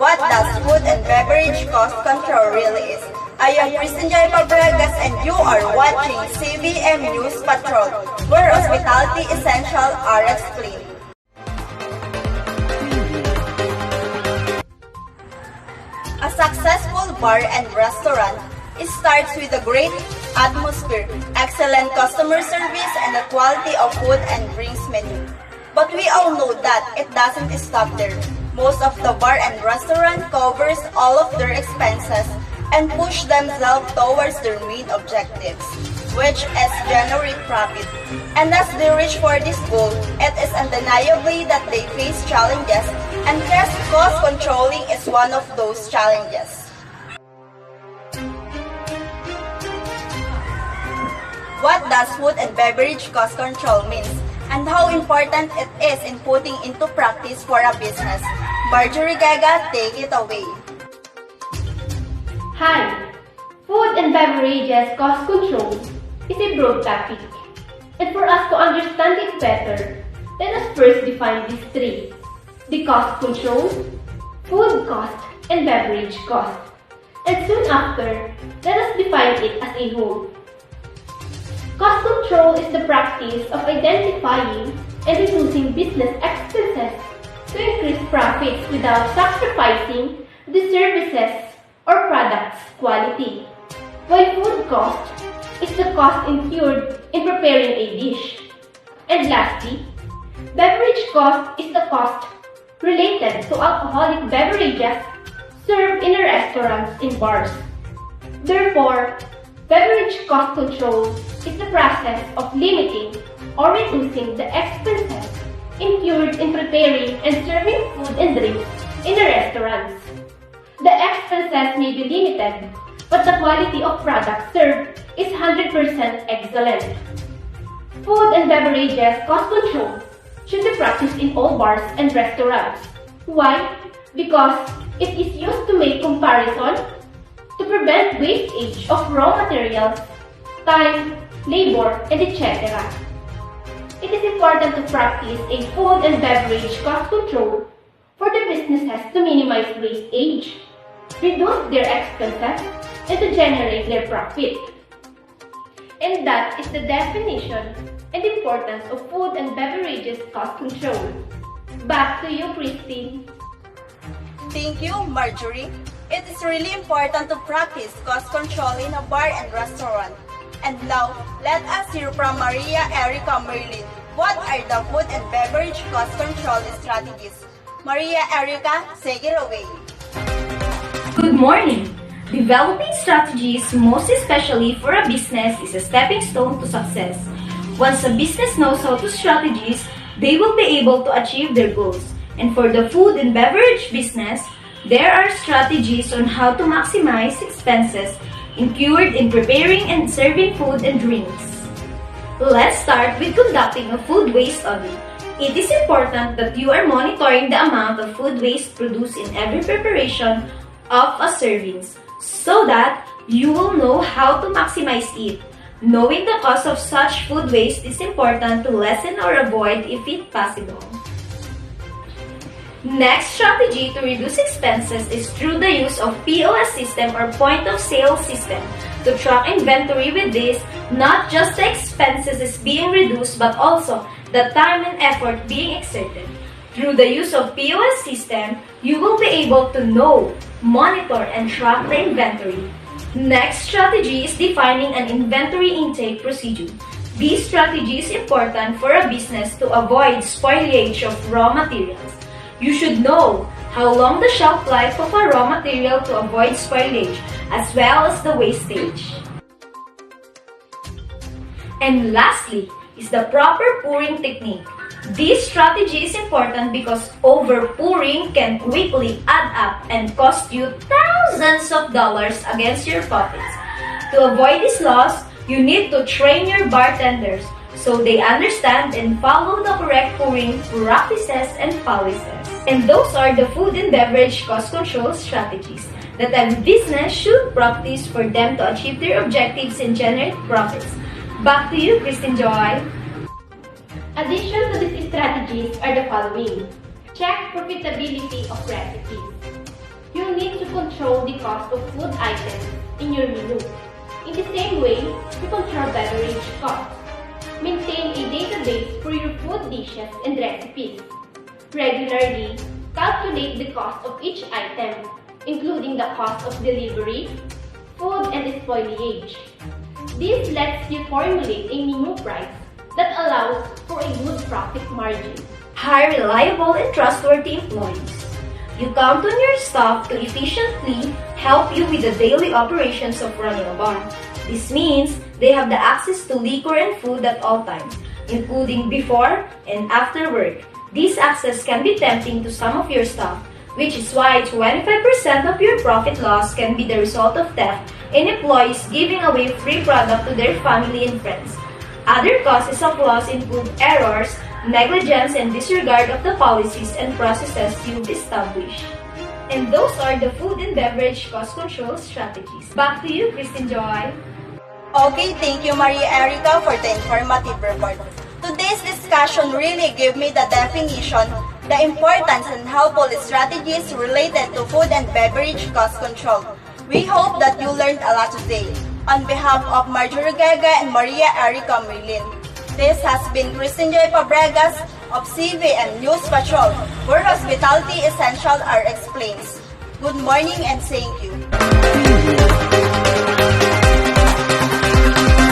what does food and beverage cost control really is. I am Kristen Joy Pabregas and you are watching CBM News Patrol, where hospitality essentials are explained. A successful bar and restaurant starts with a great atmosphere, excellent customer service, and the quality of food and drinks menu. But we all know that it doesn't stop there. Most of the bar and restaurant covers all of their expenses and push themselves towards their main objectives, which is generate profit. And as they reach for this goal, it is undeniably that they face challenges, and cost controlling is one of those challenges. What does food and beverage cost control means, and how important it is in putting into practice for a business? Marjorie Gaga, take it away. Hi! Food and beverages cost control is a broad topic. And for us to understand it better, let us first define these three: the cost control, food cost, and beverage cost. And soon after, let us define it as a whole. Cost control is the practice of identifying and reducing business expenses to increase profits without sacrificing the services or products' quality. While food cost is the cost incurred in preparing a dish. And lastly, beverage cost is the cost related to alcoholic beverages served in restaurants and bars. Therefore, beverage cost control is the process of limiting or reducing the expenses incurred in preparing and serving food and drinks in restaurants. The expenses may be limited, but the quality of product served is 100% excellent. Food and beverages cost control should be practiced in all bars and restaurants. Why? Because it is used to make comparison, to prevent wastage of raw materials, time, labor, and etc. It is important to practice a food and beverage cost control for the businesses to minimize wastage, reduce their expenses, and to generate their profit. And that is the definition and importance of food and beverages cost control. Back to you, Christine. Thank you, Marjorie. It is really important to practice cost control in a bar and restaurant. And now, let us hear from Maria Erica Merlin. What are the food and beverage cost control strategies? Maria Erica, take it away. Good morning! Developing strategies, most especially for a business, is a stepping stone to success. Once a business knows how to strategize, they will be able to achieve their goals. And for the food and beverage business, there are strategies on how to maximize expenses incurred in preparing and serving food and drinks. Let's start with conducting a food waste audit. It is important that you are monitoring the amount of food waste produced in every preparation of a servings so that you will know how to maximize it. Knowing the cause of such food waste is important to lessen or avoid if it possible. Next strategy to reduce expenses is through the use of POS system or point of sale system to track inventory. With this, not just the expenses is being reduced but also the time and effort being exerted. Through the use of POS system, you will be able to know, monitor, and track the inventory. Next strategy is defining an inventory intake procedure. This strategy is important for a business to avoid spoilage of raw materials. You should know how long the shelf life of a raw material to avoid spoilage, as well as the wastage. And lastly is the proper pouring technique. This strategy is important because over-pouring can quickly add up and cost you thousands of dollars against your pockets. To avoid this loss, you need to train your bartenders so they understand and follow the correct pouring practices and policies. And those are the food and beverage cost control strategies that every business should practice for them to achieve their objectives and generate profits. Back to you, Kristen Joy. Addition to these strategies are the following. Check profitability of recipes. control the cost of food items in your menu. In the same way, you control beverage costs. Maintain a database for your food dishes and recipes. Regularly, calculate the cost of each item, including the cost of delivery, food, and spoilage. This lets you formulate a menu price that allows for a good profit margin. Hire reliable and trustworthy employees. You count on your staff to efficiently help you with the daily operations of running a bar. This means they have the access to liquor and food at all times, including before and after work. This access can be tempting to some of your staff, which is why 25% of your profit loss can be the result of theft and employees giving away free product to their family and friends. Other causes of loss include errors, negligence, and disregard of the policies and processes you've established. And those are the food and beverage cost control strategies. Back to you, Kristen Joy. Okay, thank you Maria Erica for the informative report. Today's discussion really gave me the definition, the importance and helpful strategies related to food and beverage cost control. We hope that you learned a lot today. On behalf of Marjorie Gaga and Maria Erica Merlin, this has been Kristen Joy Fabregas of CV and News Patrol, where hospitality essentials are explained. Good morning and thank you.